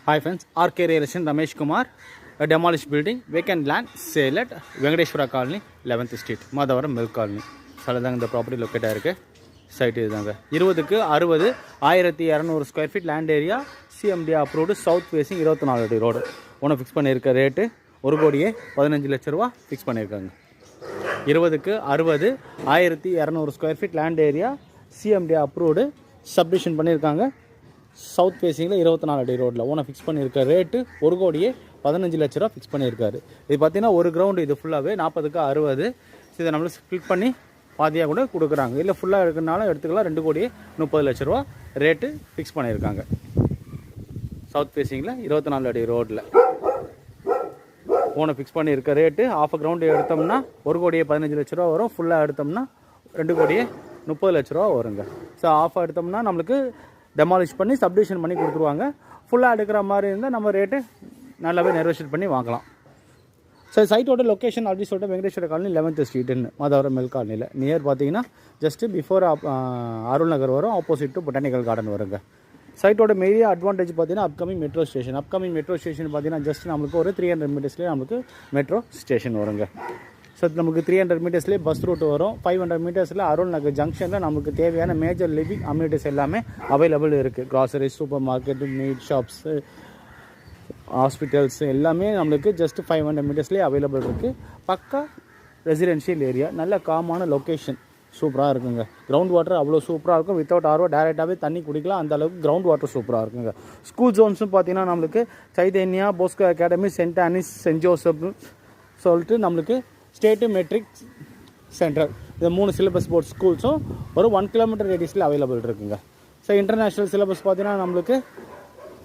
Hi friends, RK Real Estate Ramesh Kumar, a demolished building, vacant land, sale at Venkateshwara Colony, 11th Street, Madhavaram Milk Colony. Saladang the property located ஆயிருக்கு. Site இதுதாங்க. 20க்கு 60 1200 square feet land area, CMD approved south facing 24 அடி road. ஒன்று fix பண்ணியிருக்க rate 1,15 லட்ச ரூபா fix பண்ணியிருக்காங்க. 20க்கு 60 1200 square feet land area, CMD approved subdivision பண்ணியிருக்காங்க. சவுத் ஃபேஸிங்கில் 24 அடி ரோட்டில் ஓனை ஃபிக்ஸ் பண்ணியிருக்க ரேட்டு 1,15 லட்ச ரூபா ஃபிக்ஸ் பண்ணியிருக்காரு. இது பார்த்தீங்கன்னா ஒரு கிரவுண்டு இது ஃபுல்லாகவே 40க்கு 60. இதை நம்மளுக்கு ஸ்பிளிட் பண்ணி பாதியாக கூட கொடுக்குறாங்க. இல்லை ஃபுல்லாக இருக்கிறனால எடுத்துக்கலாம். 2,30 லட்ச ரூபா ரேட்டு ஃபிக்ஸ் பண்ணியிருக்காங்க. சவுத் ஃபேஸிங்கில் 24 அடி ரோட்டில் ஓனை ஃபிக்ஸ் பண்ணியிருக்க ரேட்டு ஆஃப் கிரவுண்டு எடுத்தோம்னா 1,15 லட்ச ரூபா வரும். ஃபுல்லாக எடுத்தோம்னா 2,30 லட்ச ரூபா வருங்க. ஸோ ஆஃப் எடுத்தோம்னா நம்மளுக்கு டெமாலிஷ் பண்ணி சப்டிவிஷன் பண்ணி கொடுத்துருவாங்க. ஃபுல்லாக எடுக்கிற மாதிரி இருந்தால் நம்ம ரேட்டு நல்லாவே நெகோஷியேட் பண்ணி வாங்கலாம். ஸோ சைட்டோட லொக்கேஷன் அப்படி சொல்லிட்டு வெங்கடேஸ்வர காலனி 11th ஸ்ட்ரீட்டுன்னு மாதவரம் மில் காலனியில் நியர் பார்த்தீங்கன்னா ஜஸ்ட்டு பிஃபோர் அருள் நகர் வரும். ஆப்போசிட் டு பொட்டானிக்கல் கார்டன் வருங்க. சைட்டோட மெரிய அட்வான்டேஜ் பார்த்தீங்கன்னா அப்கமிங் மெட்ரோ ஸ்டேஷன் பார்த்தீங்கன்னா ஜஸ்ட் நம்மளுக்கு ஒரு 300 மீட்டர்ஸ்லேயே நம்மளுக்கு மெட்ரோ ஸ்டேஷன் வருங்க. ஸோ நமக்கு 300 மீட்டர்ஸ்லேயே பஸ் ரூட் வரும். 500 மீட்டர்ஸில் அருள் நகர் ஜங்ஷனில் நமக்கு தேவையான மேஜர் லிவிங் அம்யூனிட்டிஸ் எல்லாமே அவைலபிள் இருக்குது. Grocery, super market, meet shops, hospitals எல்லாமே நம்மளுக்கு ஜஸ்ட் 500 மீட்டர்ஸ்லேயே அவைலபிள் இருக்குது. பக்கா ரெசிடென்ஷியல் ஏரியா, நல்ல காமான லொக்கேஷன், சூப்பராக இருக்குங்க. கிரவுண்ட் வாட்டர் அவ்வளோ சூப்பராக இருக்கும். வித்தவுட் ஆர்வோ டேரெக்டாகவே தண்ணி குடிக்கலாம். அந்த அளவுக்கு கிரவுண்ட் வாட்டர் சூப்பராக இருக்குங்க. ஸ்கூல் ஜோன்ஸும் பார்த்தீங்கன்னா நம்மளுக்கு Chaitanya, Bosco academy, saint Anne's, saint Joseph சொல்லிட்டு நம்மளுக்கு ஸ்டேட்டு மெட்ரிக் சென்டர், இந்த 3 சிலபஸ் போர்ட் ஸ்கூல்ஸும் ஒரு 1 கிலோமீட்டர் ரேடியஸில் அவைலபிள் இருக்குங்க. ஸோ இன்டர்நேஷ்னல் சிலபஸ் பார்த்தீங்கன்னா நம்மளுக்கு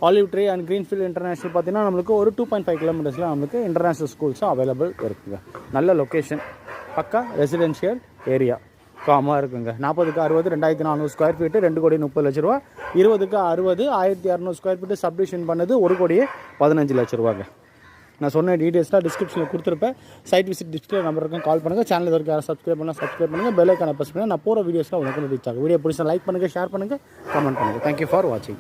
olive tree and Greenfield international பார்த்தீங்கன்னா நம்மளுக்கு ஒரு 2.5 கிலோமீட்டர்ஸில் நம்மளுக்கு இன்டர்நேஷ்னல் ஸ்கூல்ஸும் அவைலபிள் இருக்குங்க. நல்ல லொக்கேஷன், பக்கா ரெசிடென்ஷியல் ஏரியா, காமாக இருக்குங்க. 40க்கு 60 2,400 ஸ்கொயர் ஃபீட்டு, 2,30 லட்ச ரூபா. 20க்கு 60 1,200 ஸ்கொயர் ஃபீட்டு சப்டிவிஷன் பண்ணது 1,15 லட்ச ரூபாங்க. நான் சொன்ன டீட்டெயில்ஸ்லாம் டிஸ்கிரிப்ஷனில் கொடுத்துருப்பேன். சைட் விசிட் டிஸ்பிளே நம்பருக்கும் கால் பண்ணுங்கள். சேனல் வரைக்கும் யாரும் சப்ஸ்கிரைப் பண்ணுங்கள். பெல் ஐக்கானை ப்ரெஸ் பண்ணுங்கள். நான் போகிற வீடியோஸ்லாம் உங்களுக்கு ரீச் ஆகும். வீடியோ பிடிச்சா லைக் பண்ணுங்கள், ஷேர் பண்ணுங்கள், கமெண்ட் பண்ணுங்கள். தேங்க்யூ ஃபார் வாட்சிங்.